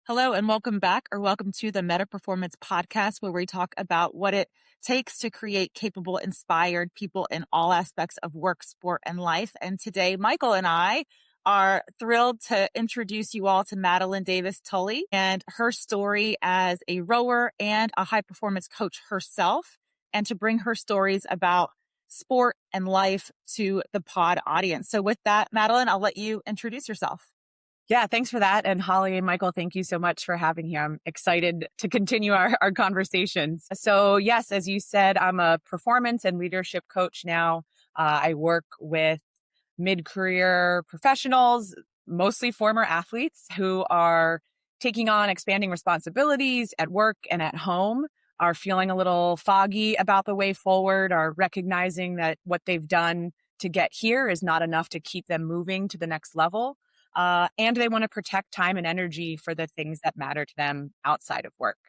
Hello and welcome back or welcome to the Meta Performance Podcast, where we talk about what it takes to create capable, inspired people in all aspects of work, sport, and life. And today, Michael and I are thrilled to introduce you all to Madeline Davis Tully and her story as a rower and a high performance coach herself, and to bring her stories about sport and life to the pod audience. So with that, Madeline, I'll let you introduce yourself. Yeah, thanks for that. And Holly and Michael, thank you so much for having me. I'm excited to continue our conversations. So yes, as you said, I'm a performance and leadership coach now. I work with mid-career professionals, mostly former athletes who are taking on expanding responsibilities at work and at home, are feeling a little foggy about the way forward, are recognizing that what they've done to get here is not enough to keep them moving to the next level. And they want to protect time and energy for the things that matter to them outside of work.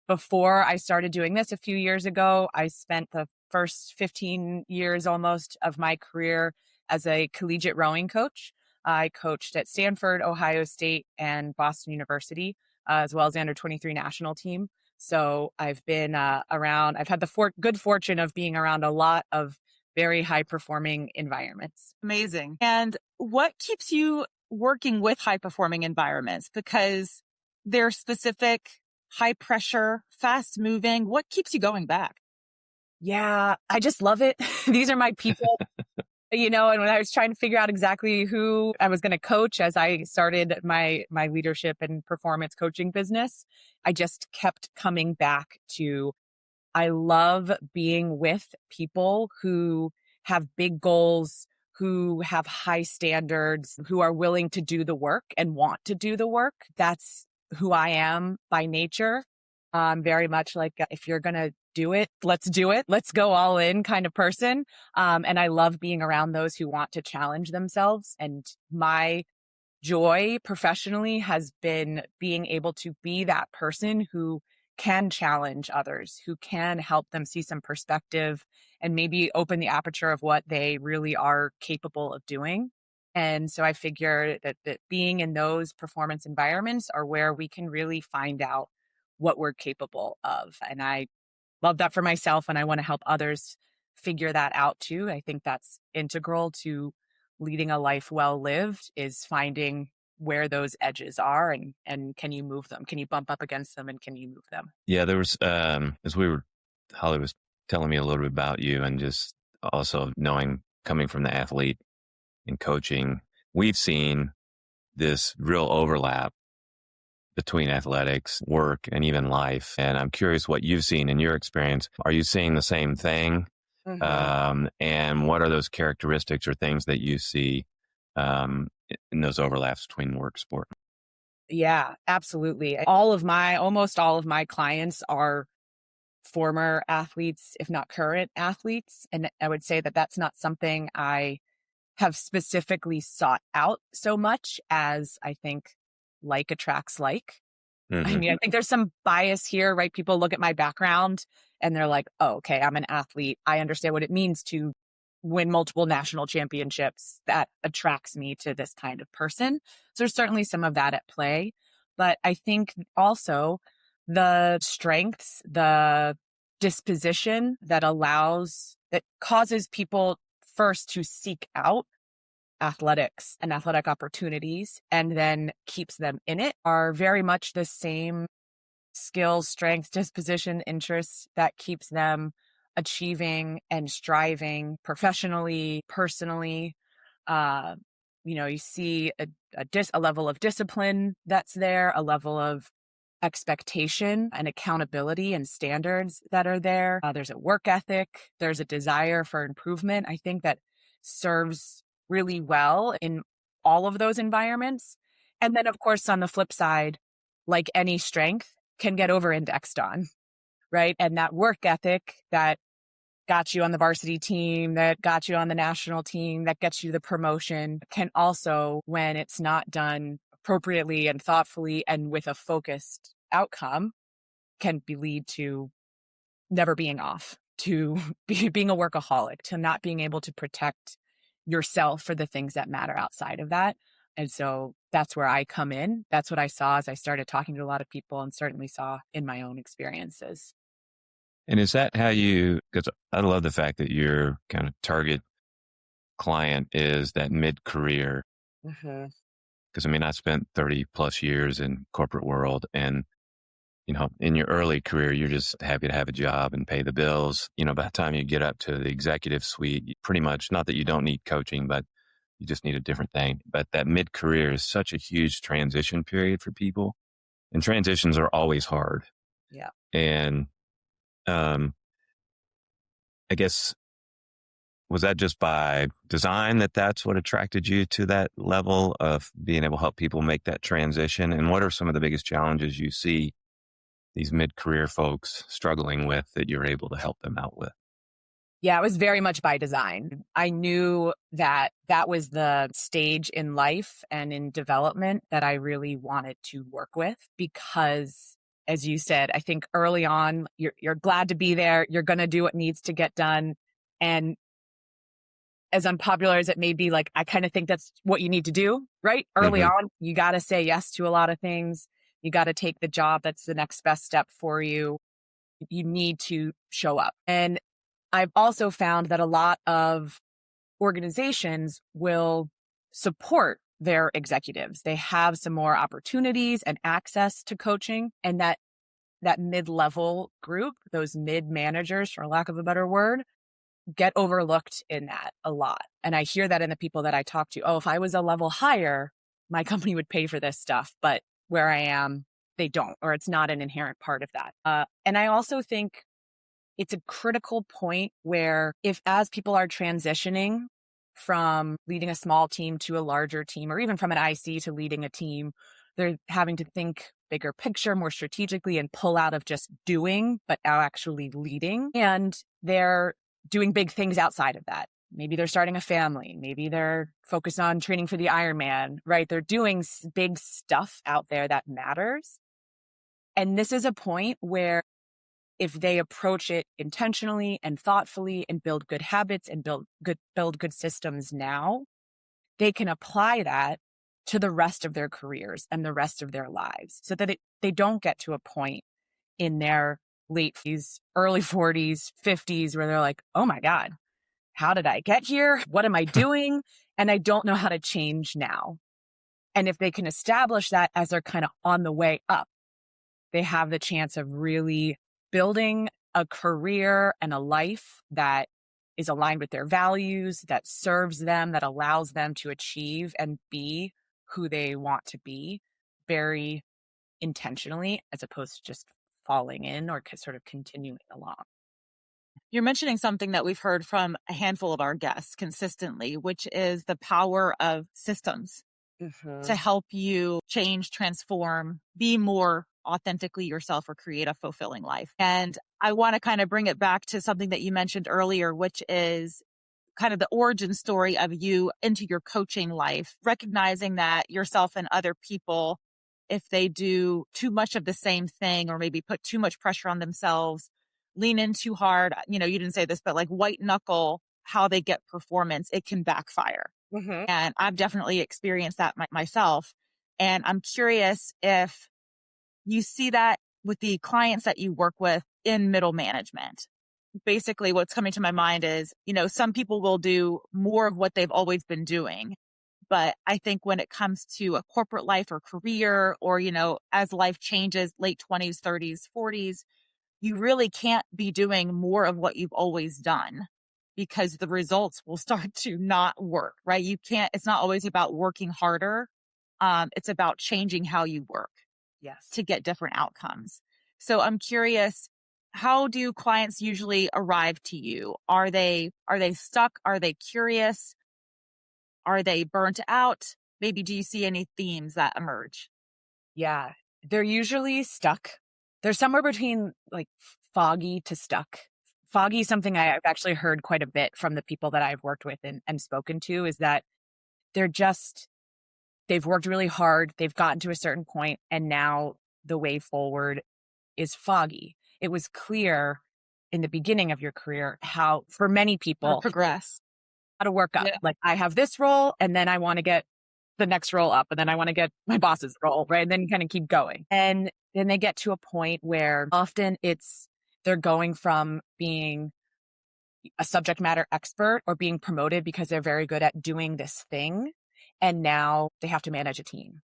Before I started doing this a few years ago, I spent the first 15 years almost of my career as a collegiate rowing coach. I coached at Stanford, Ohio State, and Boston University, as well as the under-23 national team. So I've been around, I've had the good fortune of being around a lot of very high-performing environments. Amazing. And what keeps you working with high-performing environments? Because they're specific, high pressure, fast moving. What keeps you going back? Yeah, I just love it. These are my people, and when I was trying to figure out exactly who I was going to coach as I started my leadership and performance coaching business, I just kept coming back to I love being with people who have big goals, who have high standards, who are willing to do the work and want to do the work. That's who I am by nature. I'm very much like, if you're going to do it, let's do it. Let's go all in kind of person. And I love being around those who want to challenge themselves. And my joy professionally has been being able to be that person who can challenge others, who can help them see some perspective and maybe open the aperture of what they really are capable of doing. And so I figure that being in those performance environments are where we can really find out what we're capable of. And I love that for myself, and I want to help others figure that out too. I think that's integral to leading a life well lived, is finding where those edges are and can you move them? Can you bump up against them, and can you move them? Yeah, there was, Holly was telling me a little bit about you, and just also knowing, coming from the athlete and coaching, we've seen this real overlap between athletics, work, and even life. And I'm curious what you've seen in your experience. Are you seeing the same thing? Mm-hmm. And what are those characteristics or things that you see in those overlaps between work, sport? Yeah, absolutely. Almost all of my clients are former athletes, if not current athletes. And I would say that that's not something I have specifically sought out so much as I think like attracts like. Mm-hmm. I mean, I think there's some bias here, right? People look at my background and they're like, oh, okay, I'm an athlete. I understand what it means to win multiple national championships. That attracts me to this kind of person. So there's certainly some of that at play. But I think also the strengths, the disposition that causes people first to seek out athletics and athletic opportunities and then keeps them in it are very much the same skills, strengths, disposition, interests that keeps them achieving and striving professionally, personally. You see a level of discipline that's there, a level of expectation and accountability and standards that are there. There's a work ethic. There's a desire for improvement. I think that serves really well in all of those environments. And then, of course, on the flip side, like any strength, can get over-indexed on, right? And that work ethic that got you on the varsity team, that got you on the national team, that gets you the promotion, can also, when it's not done appropriately and thoughtfully and with a focused outcome, can lead to never being off, to being a workaholic, to not being able to protect yourself for the things that matter outside of that. And so that's where I come in. That's what I saw as I started talking to a lot of people, and certainly saw in my own experiences. And is that how because I love the fact that your kind of target client is that mid-career. Mm-hmm. Because I mean, I spent 30 plus years in corporate world, and in your early career, you're just happy to have a job and pay the bills. By the time you get up to the executive suite, pretty much, not that you don't need coaching, but you just need a different thing. But that mid-career is such a huge transition period for people, and transitions are always hard. Yeah. And I guess, was that just by design that's what attracted you to that level of being able to help people make that transition? And what are some of the biggest challenges you see these mid-career folks struggling with that you're able to help them out with? Yeah, it was very much by design. I knew that that was the stage in life and in development that I really wanted to work with because, as you said, I think early on, you're glad to be there. You're going to do what needs to get done. And as unpopular as it may be, like, I kind of think that's what you need to do, right? Early Mm-hmm. on, you got to say yes to a lot of things. You got to take the job that's the next best step for you. You need to show up. And I've also found that a lot of organizations will support their executives. They have some more opportunities and access to coaching, and that mid-level group, those mid-managers, for lack of a better word, get overlooked in that a lot. And I hear that in the people that I talk to. Oh, if I was a level higher, my company would pay for this stuff. But where I am, they don't, or it's not an inherent part of that. And I also think it's a critical point where if as people are transitioning from leading a small team to a larger team, or even from an IC to leading a team, they're having to think bigger picture, more strategically, and pull out of just doing, but now actually leading. And they're doing big things outside of that. Maybe they're starting a family. Maybe they're focused on training for the Ironman, right? They're doing big stuff out there that matters. And this is a point where if they approach it intentionally and thoughtfully and build good habits and build good systems now, they can apply that to the rest of their careers and the rest of their lives so that they don't get to a point in their late 40s, early 40s, 50s, where they're like, oh my God, how did I get here? What am I doing? And I don't know how to change now. And if they can establish that as they're kind of on the way up, they have the chance of really building a career and a life that is aligned with their values, that serves them, that allows them to achieve and be who they want to be very intentionally, as opposed to just falling in or sort of continuing along. You're mentioning something that we've heard from a handful of our guests consistently, which is the power of systems to help you change, transform, be more authentically yourself, or create a fulfilling life. And I want to kind of bring it back to something that you mentioned earlier, which is kind of the origin story of you into your coaching life, recognizing that yourself and other people, if they do too much of the same thing or maybe put too much pressure on themselves, lean in too hard, you didn't say this, but like white knuckle how they get performance, it can backfire. Mm-hmm. And I've definitely experienced that myself. And I'm curious if you see that with the clients that you work with in middle management. Basically, what's coming to my mind is, some people will do more of what they've always been doing. But I think when it comes to a corporate life or career, or, as life changes, late 20s, 30s, 40s, you really can't be doing more of what you've always done because the results will start to not work, right? It's not always about working harder. It's about changing how you work. Yes. To get different outcomes. So I'm curious, how do clients usually arrive to you? Are they stuck? Are they curious? Are they burnt out? Maybe do you see any themes that emerge? Yeah, they're usually stuck. They're somewhere between like foggy to stuck. Foggy is something I've actually heard quite a bit from the people that I've worked with and spoken to, is that they've worked really hard. They've gotten to a certain point, and now the way forward is foggy. It was clear in the beginning of your career how, for many Or people, progress? how to work up. Yeah. Like, I have this role, and then I want to get the next role up, and then I want to get my boss's role, right? And then you kind of keep going. And then they get to a point where often they're going from being a subject matter expert or being promoted because they're very good at doing this thing. And now they have to manage a team.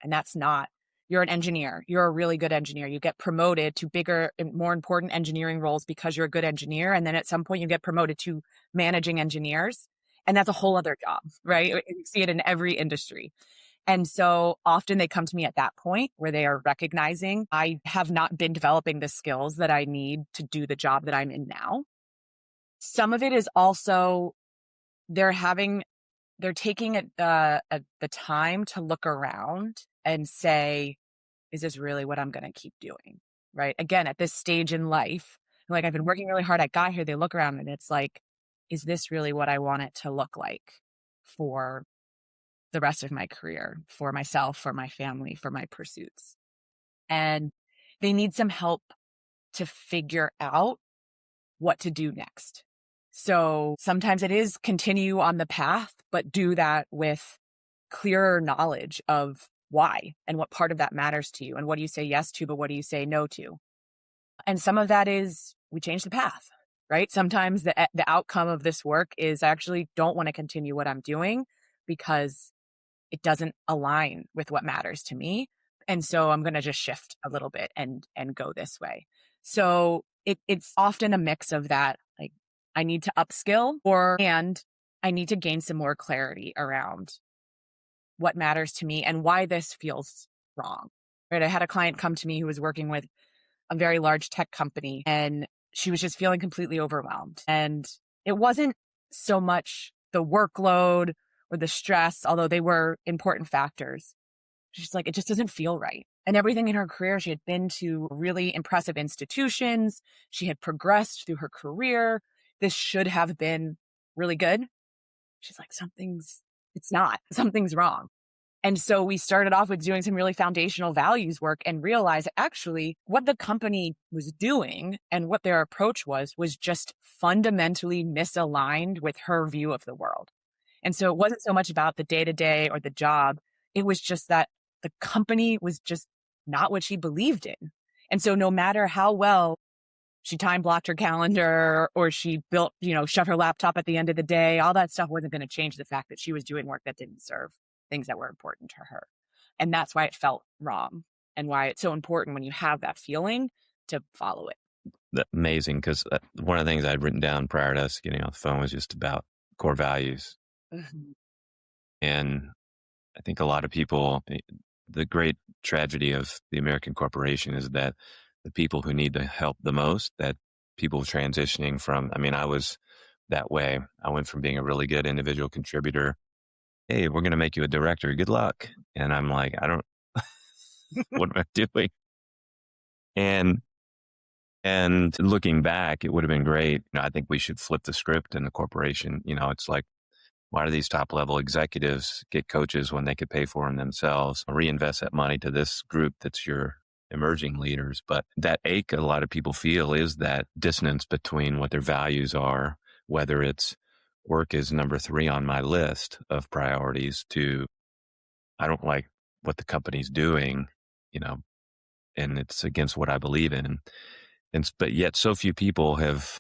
And that's not, you're an engineer. You're a really good engineer. You get promoted to bigger and more important engineering roles because you're a good engineer. And then at some point you get promoted to managing engineers. And that's a whole other job, right? You see it in every industry. And so often they come to me at that point where they are recognizing I have not been developing the skills that I need to do the job that I'm in now. Some of it is also they're taking the time to look around and say, is this really what I'm going to keep doing? Right. Again, at this stage in life, like I've been working really hard. I got here. They look around and it's like, is this really what I want it to look like for the rest of my career, for myself, for my family, for my pursuits? And they need some help to figure out what to do next. So sometimes it is continue on the path, but do that with clearer knowledge of why and what part of that matters to you and what do you say yes to, but what do you say no to? And some of that is we change the path, right? Sometimes the outcome of this work is I actually don't want to continue what I'm doing because it doesn't align with what matters to me. And so I'm going to just shift a little bit and go this way. So it's often a mix of that. Like I need to upskill and I need to gain some more clarity around what matters to me and why this feels wrong. Right? I had a client come to me who was working with a very large tech company and she was just feeling completely overwhelmed. And it wasn't so much the workload or the stress, although they were important factors. She's like, it just doesn't feel right. And everything in her career, she had been to really impressive institutions. She had progressed through her career. This should have been really good. She's like, it's not, something's wrong. And so we started off with doing some really foundational values work and realized actually what the company was doing and what their approach was just fundamentally misaligned with her view of the world. And so it wasn't so much about the day-to-day or the job. It was just that the company was just not what she believed in. And so no matter how well she time blocked her calendar or she shut her laptop at the end of the day, all that stuff wasn't going to change the fact that she was doing work that didn't serve things that were important to her. And that's why it felt wrong and why it's so important when you have that feeling to follow it. That's amazing, because one of the things I'd written down prior to us getting on the phone was just about core values. Mm-hmm. And I think a lot of people, the great tragedy of the American corporation is that the people who need the help the most, that people transitioning from, I was that way. I went from being a really good individual contributor. Hey, we're going to make you a director. Good luck. And I'm like, what am I doing? And looking back, it would have been great. I think we should flip the script in the corporation. It's like, why do these top level executives get coaches when they could pay for them themselves? Reinvest that money to this group that's your emerging leaders. But that ache a lot of people feel is that dissonance between what their values are, whether it's work is number 3 on my list of priorities to, I don't like what the company's doing, and it's against what I believe in. But yet so few people have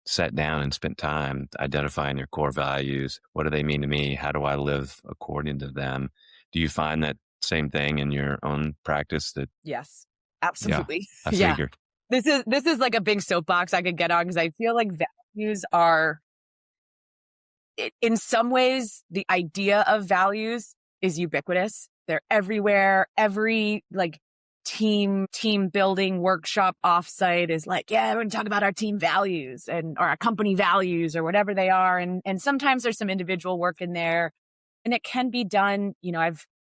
sat down and spent time identifying their core values. What do they mean to me? How do I live according to them? Do you find that same thing in your own practice? That Yes, absolutely. Yeah, I figured. This is like a big soapbox I could get on because I feel like values are, in some ways, the idea of values is ubiquitous. They're everywhere. Every team building workshop offsite is like, yeah, we're going to talk about our team values or our company values or whatever they are. And sometimes there's some individual work in there, and it can be done.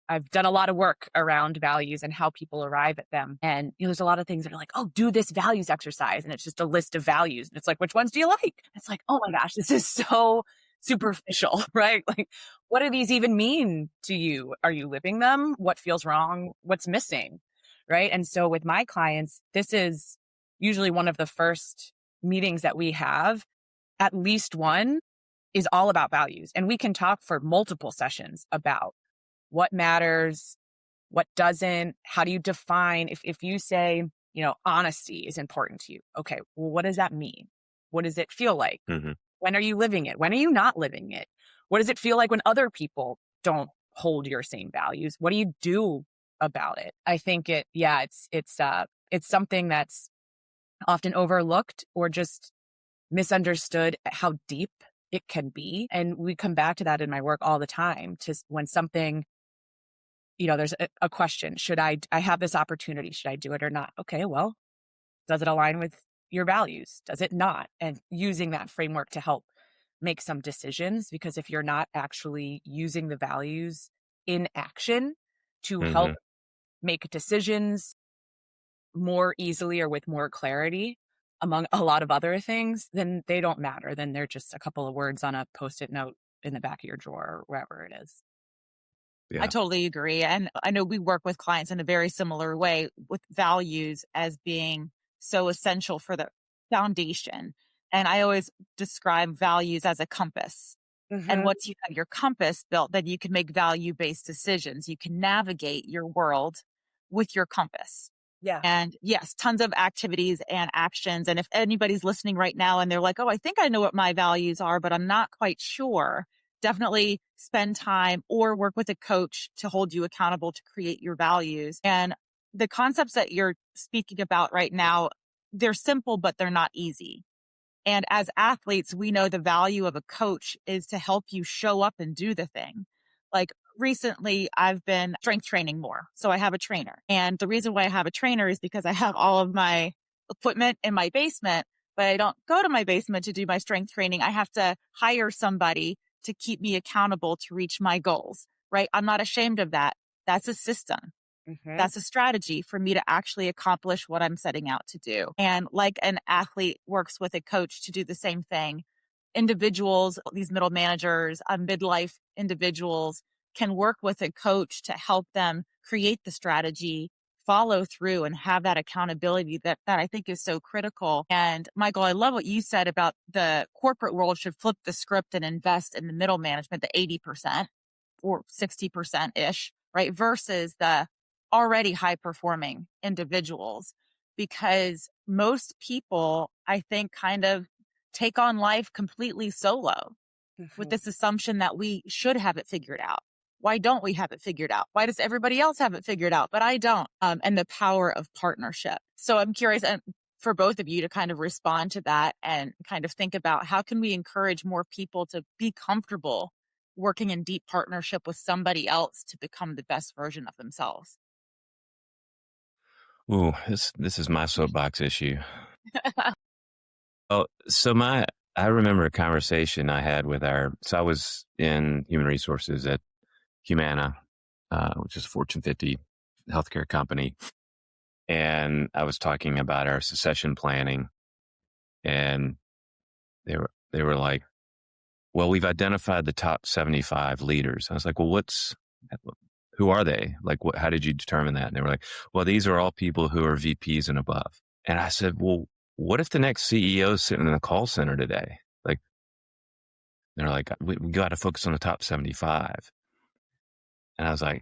I've done a lot of work around values and how people arrive at them. And there's a lot of things that are like, oh, do this values exercise. And it's just a list of values. And it's like, which ones do you like? It's like, oh my gosh, this is so superficial, right? Like, what do these even mean to you? Are you living them? What feels wrong? What's missing? Right. And so with my clients, this is usually one of the first meetings that we have. At least one is all about values. And we can talk for multiple sessions about what matters, what doesn't, how do you define, if you say, honesty is important to you. Okay, well, what does that mean? What does it feel like? Mm-hmm. When are you living it? When are you not living it? What does it feel like when other people don't hold your same values? What do you do about it? I think it's something that's often overlooked or just misunderstood how deep it can be. And we come back to that in my work all the time, to when something, there's a question, I have this opportunity, should I do it or not? Okay, well, does it align with your values? Does it not? And using that framework to help make some decisions, because if you're not actually using the values in action to help Mm-hmm. make decisions more easily or with more clarity, among a lot of other things, then they don't matter. Then they're just a couple of words on a Post-it note in the back of your drawer or wherever it is. I Yeah. totally agree. And I know we work with clients in a very similar way, with values as being so essential for the foundation. And I always describe values as a compass. And Mm-hmm. once you have your compass built, then you can make value-based decisions. You can navigate your world with your compass. Yeah. And yes, tons of activities and actions. And if anybody's listening right now and they're like, oh, I think I know what my values are, but I'm not quite sure, definitely spend time or work with a coach to hold you accountable to create your values. And the concepts that you're speaking about right now, they're simple, but they're not easy. And as athletes, we know the value of a coach is to help you show up and do the thing. Like recently, I've been strength training more. So I have a trainer. And the reason why I have a trainer is because I have all of my equipment in my basement, but I don't go to my basement to do my strength training. I have to hire somebody to keep me accountable to reach my goals, right? I'm not ashamed of that. That's a system. Mm-hmm. That's a strategy for me to actually accomplish what I'm setting out to do. And like an athlete works with a coach to do the same thing, individuals, these middle managers, midlife individuals can work with a coach to help them create the strategy, follow through, and have that accountability that I think is so critical. And Michael, I love what you said about the corporate world should flip the script and invest in the middle management, the 80% or 60% ish, right? Versus the already high performing individuals, because most people, I think, kind of take on life completely solo with Mm-hmm. this assumption that we should have it figured out. Why don't we have it figured out? Why does everybody else have it figured out, but I don't? And the power of partnership. So I'm curious, and for both of you to kind of respond to that and kind of think about how can we encourage more people to be comfortable working in deep partnership with somebody else to become the best version of themselves. Ooh, this is my soapbox issue. Oh, so I remember a conversation I had with so I was in human resources at Humana, which is a Fortune 50 healthcare company. And I was talking about our succession planning, and they were like, well, we've identified the top 75 leaders. I was like, well, who are they? Like, how did you determine that? And they were like, well, these are all people who are VPs and above. And I said, well, what if the next CEO is sitting in the call center today? Like, they're like, we got to focus on the top 75. And I was like,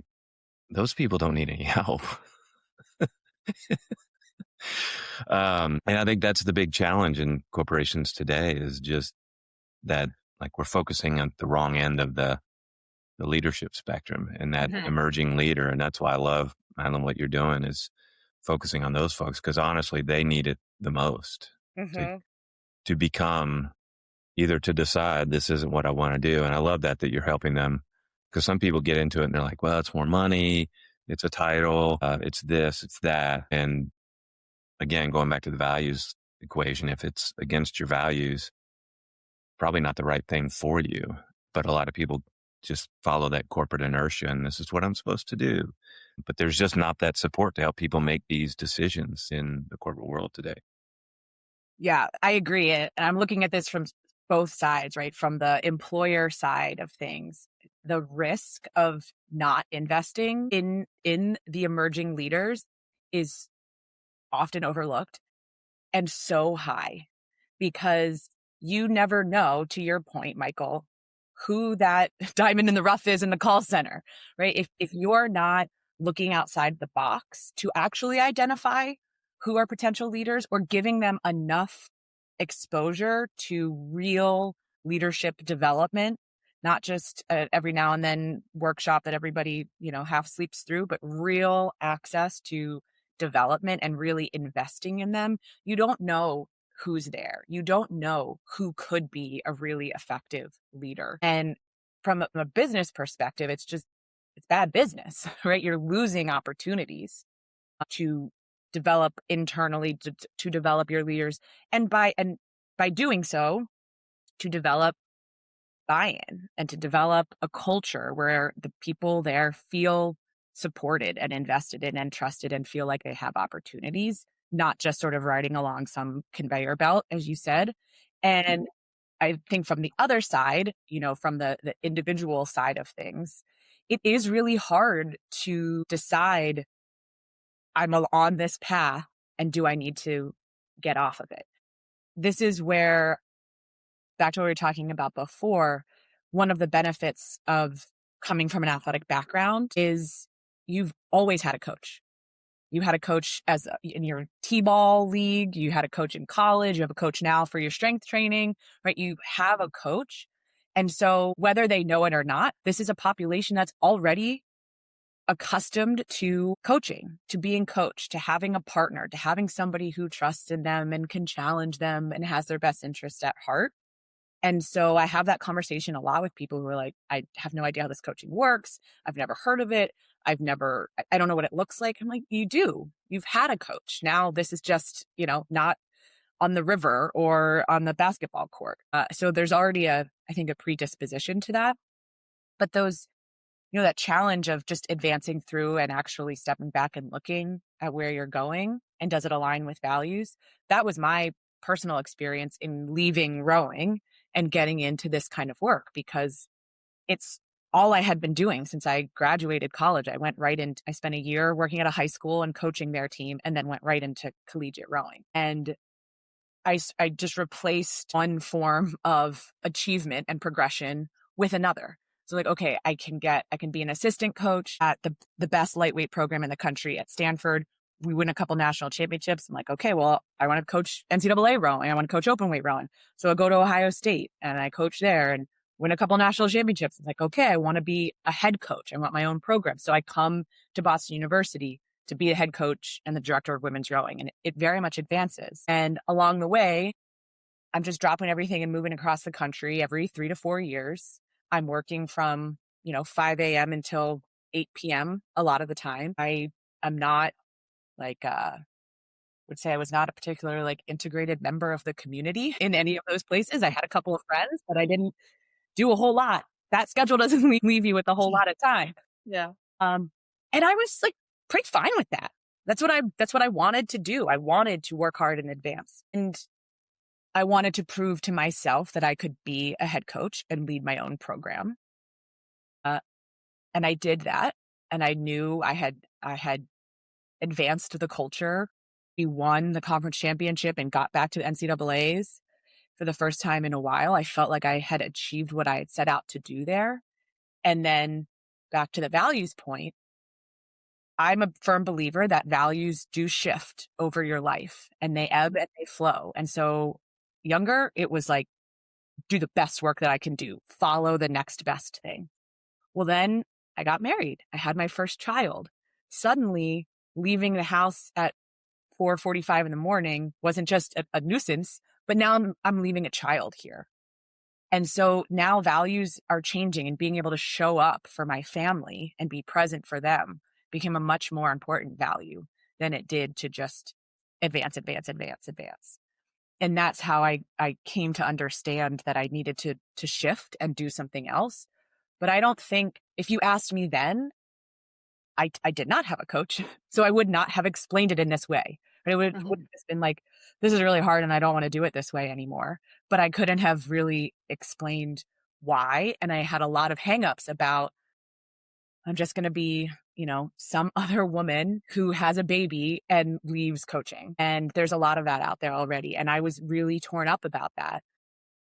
those people don't need any help. And I think that's the big challenge in corporations today, is just that, like, we're focusing on the wrong end of the leadership spectrum and that Mhm. emerging leader. And that's why I love, Madeline, what you're doing is focusing on those folks, because honestly, they need it the most to Mm-hmm. become, either to decide this isn't what I want to do. And I love that you're helping them, because some people get into it and they're like, well, it's more money, it's a title, it's this, it's that. And again, going back to the values equation, if it's against your values, probably not the right thing for you. But a lot of people just follow that corporate inertia, and this is what I'm supposed to do. But there's just not that support to help people make these decisions in the corporate world today. Yeah, I agree. And I'm looking at this from both sides, right? From the employer side of things, the risk of not investing in the emerging leaders is often overlooked and so high, because you never know, to your point, Michael, who that diamond in the rough is in the call center, right? If you're not looking outside the box to actually identify who are potential leaders or giving them enough exposure to real leadership development, not just every now and then workshop that everybody, half sleeps through, but real access to development and really investing in them, you don't know who's there. You don't know who could be a really effective leader. And from a business perspective, it's bad business, right? You're losing opportunities to develop internally, to develop your leaders. And by doing so, to develop buy-in and to develop a culture where the people there feel supported and invested in and trusted and feel like they have opportunities, not just sort of riding along some conveyor belt, as you said. And I think from the other side, from the individual side of things, it is really hard to decide, I'm on this path and do I need to get off of it? This is where, back to what we were talking about before, one of the benefits of coming from an athletic background is you've always had a coach. You had a coach in your T-ball league, you had a coach in college, you have a coach now for your strength training, right? You have a coach. And so whether they know it or not, this is a population that's already accustomed to coaching, to being coached, to having a partner, to having somebody who trusts in them and can challenge them and has their best interest at heart. And so I have that conversation a lot with people who are like, I have no idea how this coaching works. I've never heard of it. I don't know what it looks like. I'm like, you do. You've had a coach. Now this is just, not on the river or on the basketball court. So there's already I think a predisposition to that. But those, that challenge of just advancing through and actually stepping back and looking at where you're going and does it align with values? That was my personal experience in leaving rowing and getting into this kind of work, because it's all I had been doing since I graduated college. I spent a year working at a high school and coaching their team, and then went right into collegiate rowing. And I just replaced one form of achievement and progression with another. So like, okay, I can be an assistant coach at the best lightweight program in the country at Stanford. We win a couple national championships. I'm like, okay, well, I want to coach NCAA rowing. I want to coach open weight rowing. So I go to Ohio State and I coach there and win a couple national championships. It's like, okay, I want to be a head coach. I want my own program. So I come to Boston University to be a head coach and the director of women's rowing. And it very much advances. And along the way, I'm just dropping everything and moving across the country every 3 to 4 years. I'm working from, 5 a.m. until 8 p.m. a lot of the time. I'm not would say I was not a particular integrated member of the community in any of those places. I had a couple of friends, but I didn't do a whole lot. That schedule doesn't leave you with a whole lot of time. Yeah. And I was pretty fine with that. That's what I wanted to do. I wanted to work hard and advance. And I wanted to prove to myself that I could be a head coach and lead my own program. And I did that. And I knew I had advanced the culture. We won the conference championship and got back to the NCAAs for the first time in a while. I felt like I had achieved what I had set out to do there. And then back to the values point, I'm a firm believer that values do shift over your life and they ebb and they flow. And so younger, it was like, do the best work that I can do, follow the next best thing. Well, then I got married. I had my first child. Suddenly, leaving the house at 4:45 in the morning wasn't just a nuisance, but now I'm leaving a child here. And so now values are changing, and being able to show up for my family and be present for them became a much more important value than it did to just advance. And that's how I came to understand that I needed to shift and do something else. But I don't think, if you asked me then, I did not have a coach, so I would not have explained it in this way. But it would have just been like, this is really hard and I don't want to do it this way anymore. But I couldn't have really explained why. And I had a lot of hangups about, I'm just going to be, some other woman who has a baby and leaves coaching. And there's a lot of that out there already. And I was really torn up about that.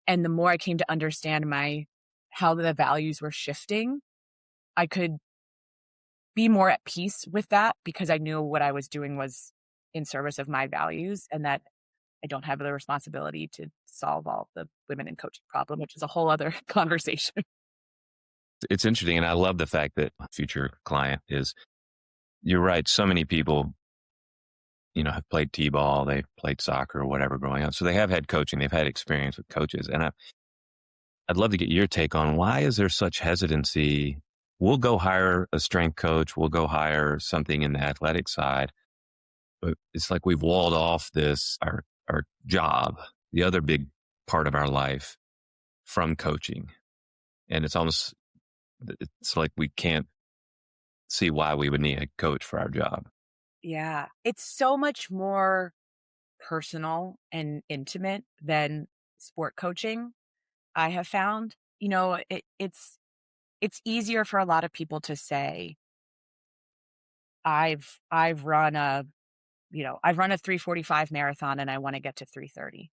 And the more I came to understand my how the values were shifting, I could be more at peace with that because I knew what I was doing was in service of my values and that I don't have the responsibility to solve all the women in coaching problem, which is a whole other conversation. It's interesting. And I love the fact that future client is, you're right. So many people, have played t-ball, they've played soccer or whatever growing up. So they have had coaching, they've had experience with coaches. And I'd love to get your take on why is there such hesitancy? We'll go hire a strength coach. We'll go hire something in the athletic side. But it's like we've walled off our job, the other big part of our life, from coaching. And it's like we can't see why we would need a coach for our job. Yeah. It's so much more personal and intimate than sport coaching, I have found. It's easier for a lot of people to say, I've run a 3:45 marathon and I want to get to 3:30.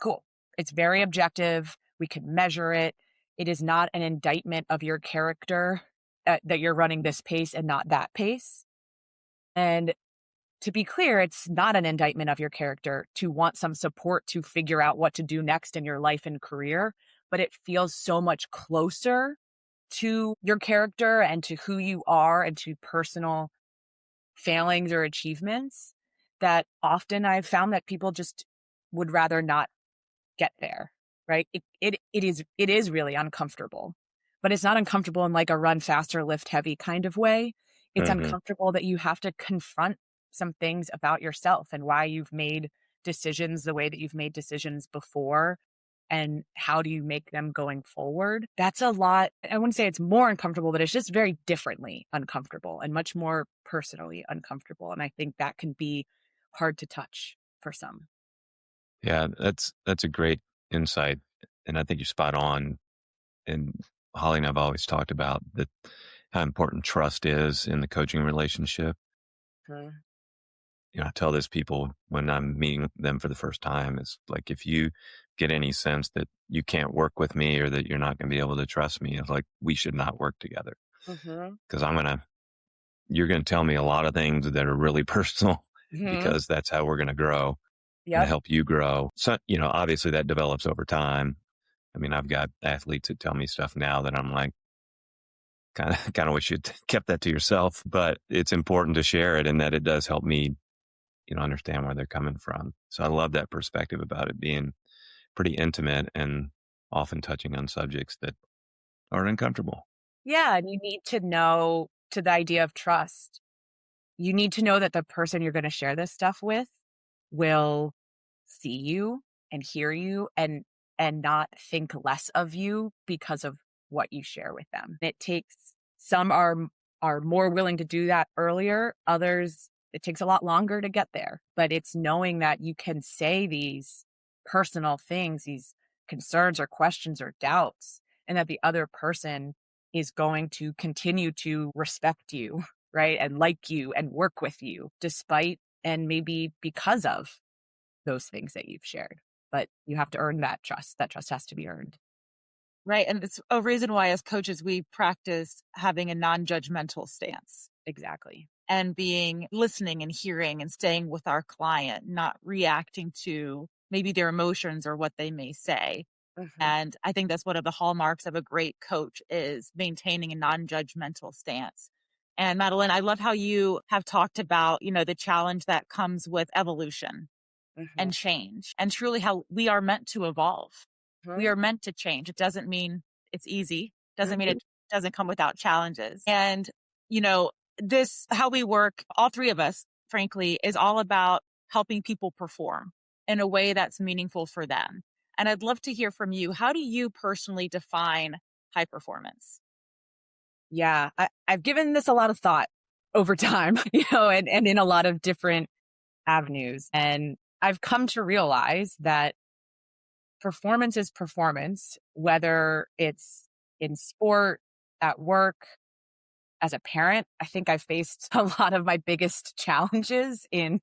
Cool. It's very objective. We can measure it. It is not an indictment of your character that you're running this pace and not that pace. And to be clear, it's not an indictment of your character to want some support to figure out what to do next in your life and career, but it feels so much closer to your character and to who you are and to personal failings or achievements that often I've found that people just would rather not get there, right? It is really uncomfortable, but it's not uncomfortable in like a run faster, lift heavy kind of way. It's uncomfortable that you have to confront some things about yourself and why you've made decisions the way that you've made decisions before and how do you make them going forward. That's a lot. I wouldn't say it's more uncomfortable, but it's just very differently uncomfortable and much more personally uncomfortable. And I think that can be hard to touch for some. Yeah, that's a great insight. And I think you're spot on. And Holly and I've always talked about how important trust is in the coaching relationship. I tell this people when I'm meeting them for the first time, it's like, if you get any sense that you can't work with me or that you're not going to be able to trust me, it's like, we should not work together. Because you're going to tell me a lot of things that are really personal because that's how we're going to grow and help you grow. So, obviously that develops over time. I mean, I've got athletes that tell me stuff now that I'm like, kind of wish you'd kept that to yourself, but it's important to share it and that it does help me, understand where they're coming from. So I love that perspective about it being pretty intimate and often touching on subjects that are uncomfortable. Yeah. And you need to know, to the idea of trust, you need to know that the person you're going to share this stuff with will see you and hear you and not think less of you because of what you share with them. Some are more willing to do that earlier. Others, it takes a lot longer to get there, but it's knowing that you can say these personal things, these concerns or questions or doubts, and that the other person is going to continue to respect you, right? And like you and work with you despite and maybe because of those things that you've shared. But you have to earn that trust. That trust has to be earned. Right. And it's a reason why as coaches, we practice having a non-judgmental stance. Exactly. And listening and hearing and staying with our client, not reacting to maybe their emotions or what they may say. And I think that's one of the hallmarks of a great coach is maintaining a non-judgmental stance. And Madeline, I love how you have talked about, the challenge that comes with evolution and change and truly how we are meant to evolve. We are meant to change. It doesn't mean it's easy. Doesn't mean it doesn't come without challenges. And, how we work, all three of us, frankly, is all about helping people perform in a way that's meaningful for them. And I'd love to hear from you. How do you personally define high performance? Yeah, I've given this a lot of thought over time, and in a lot of different avenues. And I've come to realize that performance is performance, whether it's in sport, at work, as a parent. I think I've faced a lot of my biggest challenges in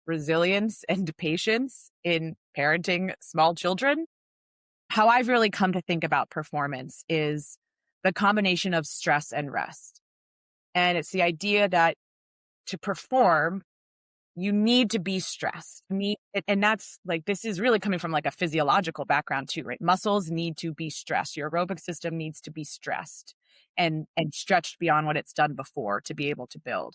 resilience and patience in parenting small children. how I've really come to think about performance is the combination of stress and rest. And it's the idea that to perform, you need to be stressed. And that's like, this is really coming from like a physiological background too, right? Muscles need to be stressed. Your aerobic system needs to be stressed and stretched beyond what it's done before to be able to build.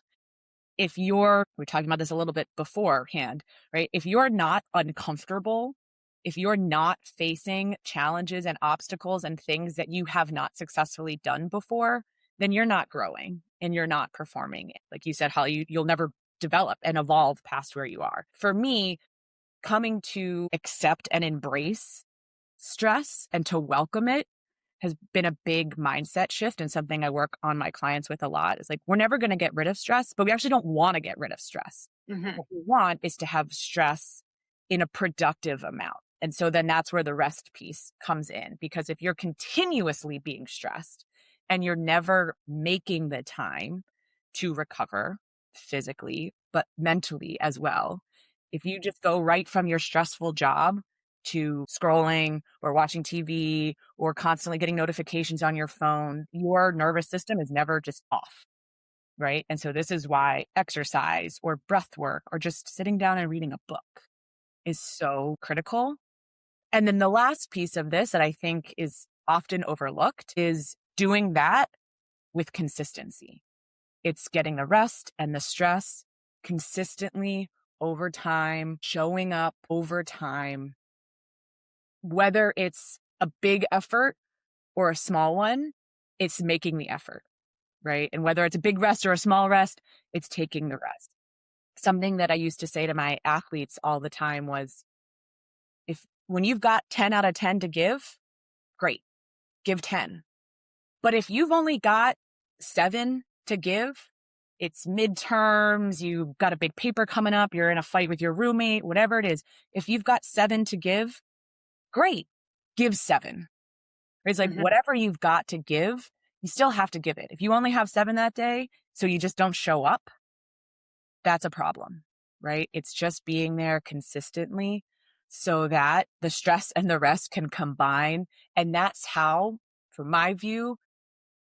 We're talking about this a little bit beforehand, right? If you're not uncomfortable, if you're not facing challenges and obstacles and things that you have not successfully done before, then you're not growing and you're not performing. Like you said, Holly, you'll never develop and evolve past where you are. For me, coming to accept and embrace stress and to welcome it has been a big mindset shift, and something I work on my clients with a lot. Is like, we're never going to get rid of stress, but we actually don't want to get rid of stress. Mm-hmm. What we want is to have stress in a productive amount. And so then that's where the rest piece comes in, because if you're continuously being stressed and you're never making the time to recover physically, but mentally as well, if you just go right from your stressful job to scrolling or watching TV or constantly getting notifications on your phone, your nervous system is never just off, right? And so this is why exercise or breath work or just sitting down and reading a book is so critical. And then the last piece of this that I think is often overlooked is doing that with consistency. It's getting the rest and the stress consistently over time, showing up over time. Whether it's a big effort or a small one, it's making the effort, right? And whether it's a big rest or a small rest, it's taking the rest. Something that I used to say to my athletes all the time was, when you've got 10 out of 10 to give, great, give 10. But if you've only got 7 to give, it's midterms, you've got a big paper coming up, you're in a fight with your roommate, whatever it is. If you've got 7 to give, great, give 7. It's like, whatever you've got to give, you still have to give it. If you only have 7 that day, so you just don't show up, that's a problem, right? It's just being there consistently so that the stress and the rest can combine. And that's how, from my view,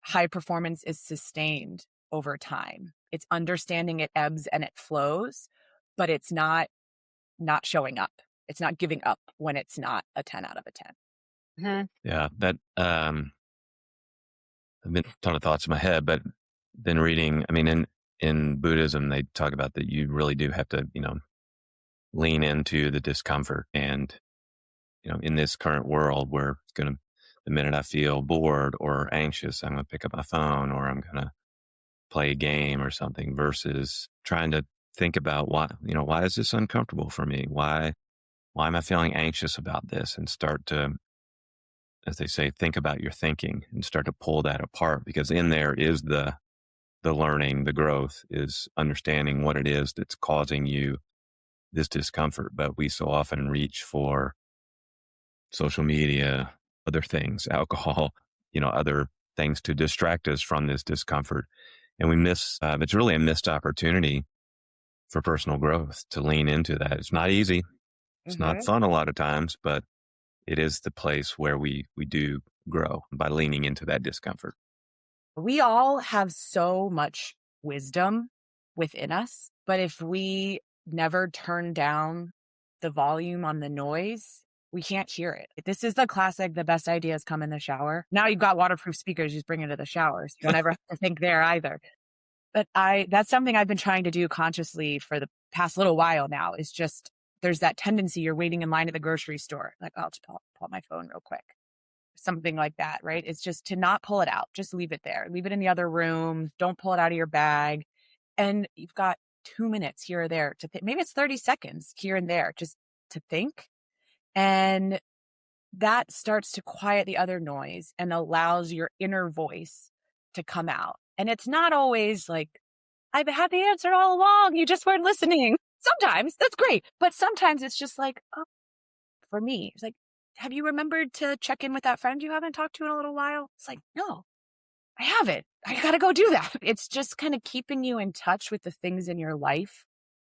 high performance is sustained over time. It's understanding it ebbs and it flows, but it's not showing up. It's not giving up when it's not a 10 out of a 10. Mm-hmm. Yeah, that I've been a ton of thoughts in my head, but then reading, I mean, in Buddhism, they talk about that you really do have to, lean into the discomfort. And, in this current world where the minute I feel bored or anxious, I'm going to pick up my phone or I'm going to play a game or something, versus trying to think about why is this uncomfortable for me? Why am I feeling anxious about this? And start to, as they say, think about your thinking and start to pull that apart, because in there is the learning, the growth is understanding what it is that's causing you this discomfort. But we so often reach for social media, other things, alcohol, other things to distract us from this discomfort. And we miss, it's really a missed opportunity for personal growth to lean into that. It's not easy. It's not fun a lot of times, but it is the place where we do grow by leaning into that discomfort. We all have so much wisdom within us, but if we never turn down the volume on the noise, we can't hear it. This is the classic, the best ideas come in the shower. Now you've got waterproof speakers, you just bring it to the shower. So you don't ever have to think there either. But that's something I've been trying to do consciously for the past little while now, is just, there's that tendency, you're waiting in line at the grocery store. Like, I'll just pull out my phone real quick. Something like that, right? It's just to not pull it out. Just leave it there. Leave it in the other room. Don't pull it out of your bag. And you've got 2 minutes here or there to think. Maybe it's 30 seconds here and there just to think. And that starts to quiet the other noise and allows your inner voice to come out. And it's not always like, I've had the answer all along, you just weren't listening. Sometimes that's great. But sometimes it's just like, oh, for me, it's like, have you remembered to check in with that friend you haven't talked to in a little while? It's like, no, I haven't. I got to go do that. It's just kind of keeping you in touch with the things in your life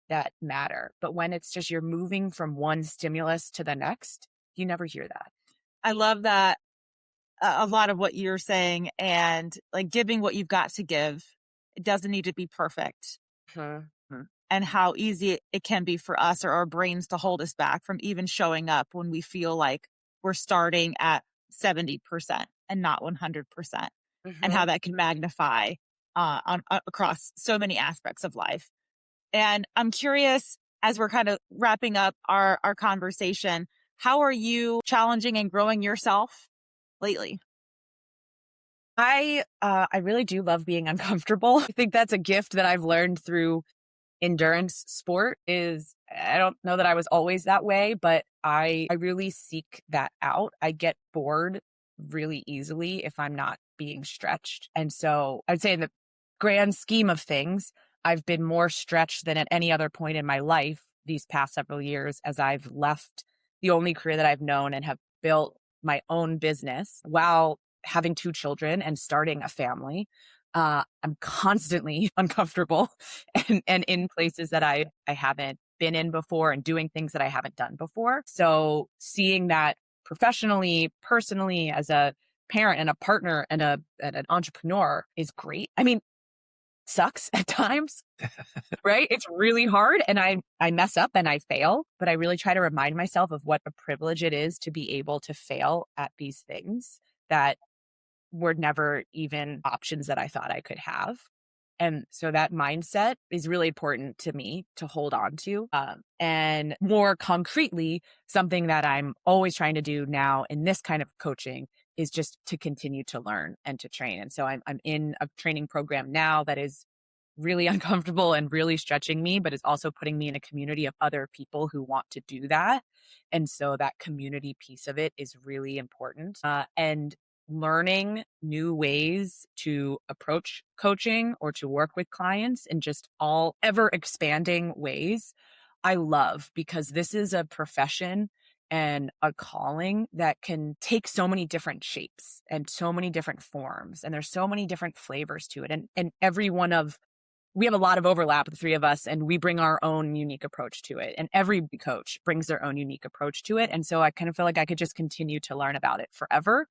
that matter. But when it's just you're moving from one stimulus to the next, you never hear that. I love that a lot of what you're saying, and like giving what you've got to give. It doesn't need to be perfect. Mhm. And how easy it can be for us or our brains to hold us back from even showing up when we feel like we're starting at 70% and not 100%, and how Mhm. that can magnify across so many aspects of life. And I'm curious, as we're kind of wrapping up our conversation, how are you challenging and growing yourself lately? I really do love being uncomfortable. I think that's a gift that I've learned through endurance sport. Is I don't know that I was always that way, but I really seek that out. I get bored really easily if I'm not being stretched. And so I'd say in the grand scheme of things, I've been more stretched than at any other point in my life these past several years, as I've left the only career that I've known and have built my own business while having two children and starting a family. I'm constantly uncomfortable and in places that I haven't been in before and doing things that I haven't done before. So seeing that professionally, personally, as a parent and a partner and an entrepreneur is great. I mean, sucks at times, right? It's really hard and I mess up and I fail, but I really try to remind myself of what a privilege it is to be able to fail at these things that were never even options that I thought I could have. And so that mindset is really important to me to hold on to. And more concretely, something that I'm always trying to do now in this kind of coaching is just to continue to learn and to train. And so I'm in a training program now that is really uncomfortable and really stretching me, but is also putting me in a community of other people who want to do that. And so that community piece of it is really important. And learning new ways to approach coaching or to work with clients in just all ever expanding ways, I love, because this is a profession and a calling that can take so many different shapes and so many different forms. And there's so many different flavors to it. And every one of we have a lot of overlap, the three of us, and we bring our own unique approach to it. And every coach brings their own unique approach to it. And so I kind of feel like I could just continue to learn about it forever,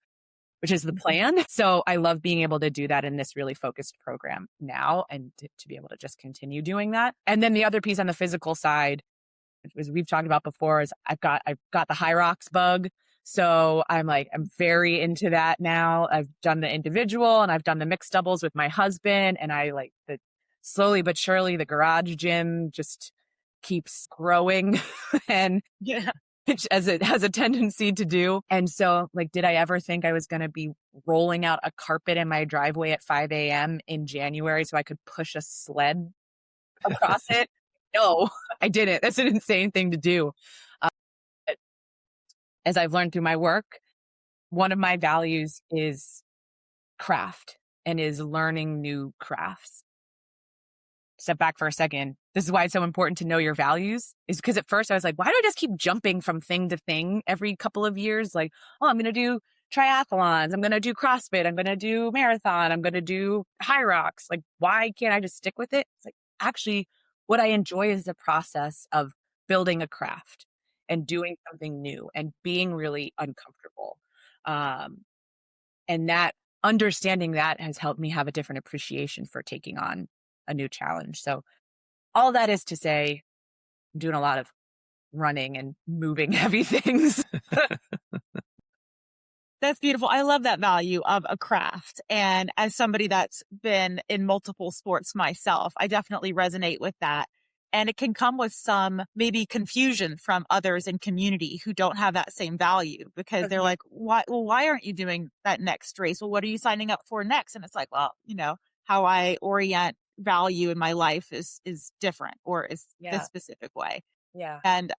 which is the plan. So I love being able to do that in this really focused program now, and to be able to just continue doing that. And then the other piece on the physical side, as we've talked about before, is I've got the high rocks bug. So I'm very into that now. I've done the individual and I've done the mixed doubles with my husband, and I like the slowly but surely the garage gym just keeps growing and Yeah. as it has a tendency to do. And so did I ever think I was going to be rolling out a carpet in my driveway at 5 a.m. in January so I could push a sled across it? No, I didn't. That's an insane thing to do. As I've learned through my work, one of my values is craft and is learning new crafts. Step back for a second. This is why it's so important to know your values, is because at first I was like, why do I just keep jumping from thing to thing every couple of years? Like, oh, I'm going to do triathlons. I'm going to do CrossFit. I'm going to do marathon. I'm going to do high rocks. Like, why can't I just stick with it? It's like, actually, what I enjoy is the process of building a craft and doing something new and being really uncomfortable. And that understanding that has helped me have a different appreciation for taking on a new challenge. So all that is to say, I'm doing a lot of running and moving heavy things. That's beautiful. I love that value of a craft. And as somebody that's been in multiple sports myself, I definitely resonate with that. And it can come with some maybe confusion from others in community who don't have that same value, because they're like, why aren't you doing that next race? Well, what are you signing up for next? And it's like, well, how I orient value in my life is different, or is this Yeah. specific way. Yeah. And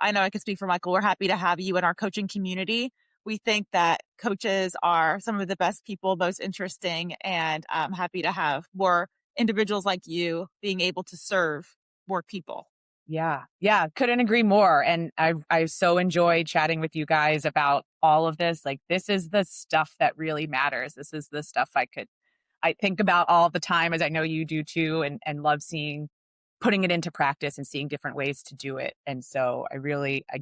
I know I can speak for Michael. We're happy to have you in our coaching community. We think that coaches are some of the best people, most interesting, and I'm happy to have more individuals like you being able to serve more people. Yeah. Yeah. Couldn't agree more. And I so enjoy chatting with you guys about all of this. Like, this is the stuff that really matters. This is the stuff I think about all the time, as I know you do too, and love seeing putting it into practice and seeing different ways to do it. And so I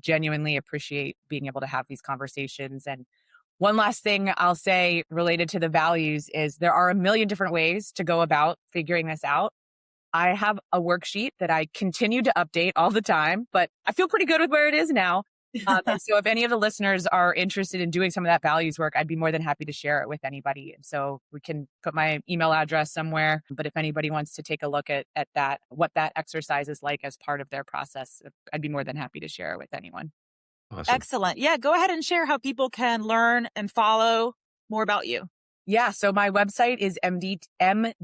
genuinely appreciate being able to have these conversations. And one last thing I'll say related to the values is there are a million different ways to go about figuring this out. I have a worksheet that I continue to update all the time, but I feel pretty good with where it is now. And so if any of the listeners are interested in doing some of that values work, I'd be more than happy to share it with anybody. And so we can put my email address somewhere. But if anybody wants to take a look at that, what that exercise is like as part of their process, I'd be more than happy to share it with anyone. Awesome. Excellent. Yeah, go ahead and share how people can learn and follow more about you. Yeah. So my website is mdtlead.com.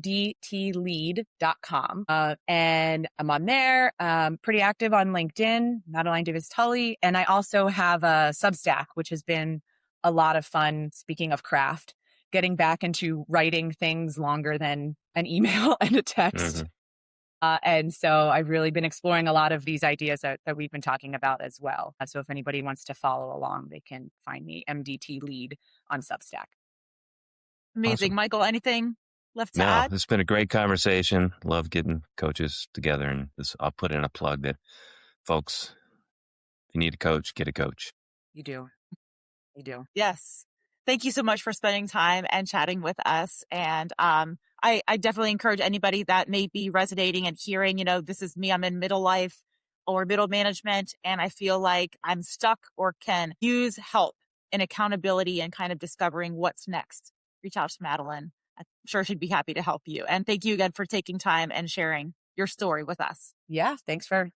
And I'm on there, pretty active on LinkedIn, Madeline Davis Tully. And I also have a Substack, which has been a lot of fun. Speaking of craft, getting back into writing things longer than an email and a text. Mm-hmm. And so I've really been exploring a lot of these ideas that we've been talking about as well. So if anybody wants to follow along, they can find me MDT Lead on Substack. Amazing. Awesome. Michael, anything left to No, add? it's been a great conversation. Love getting coaches together. And I'll put in a plug that folks, if you need a coach, get a coach. You do. You do. Yes. Thank you so much for spending time and chatting with us. And I definitely encourage anybody that may be resonating and hearing, this is me, I'm in middle life or middle management, and I feel like I'm stuck or can use help in accountability and kind of discovering what's next. Reach out to Madeline. I'm sure she'd be happy to help you. And thank you again for taking time and sharing your story with us. Yeah. Thanks for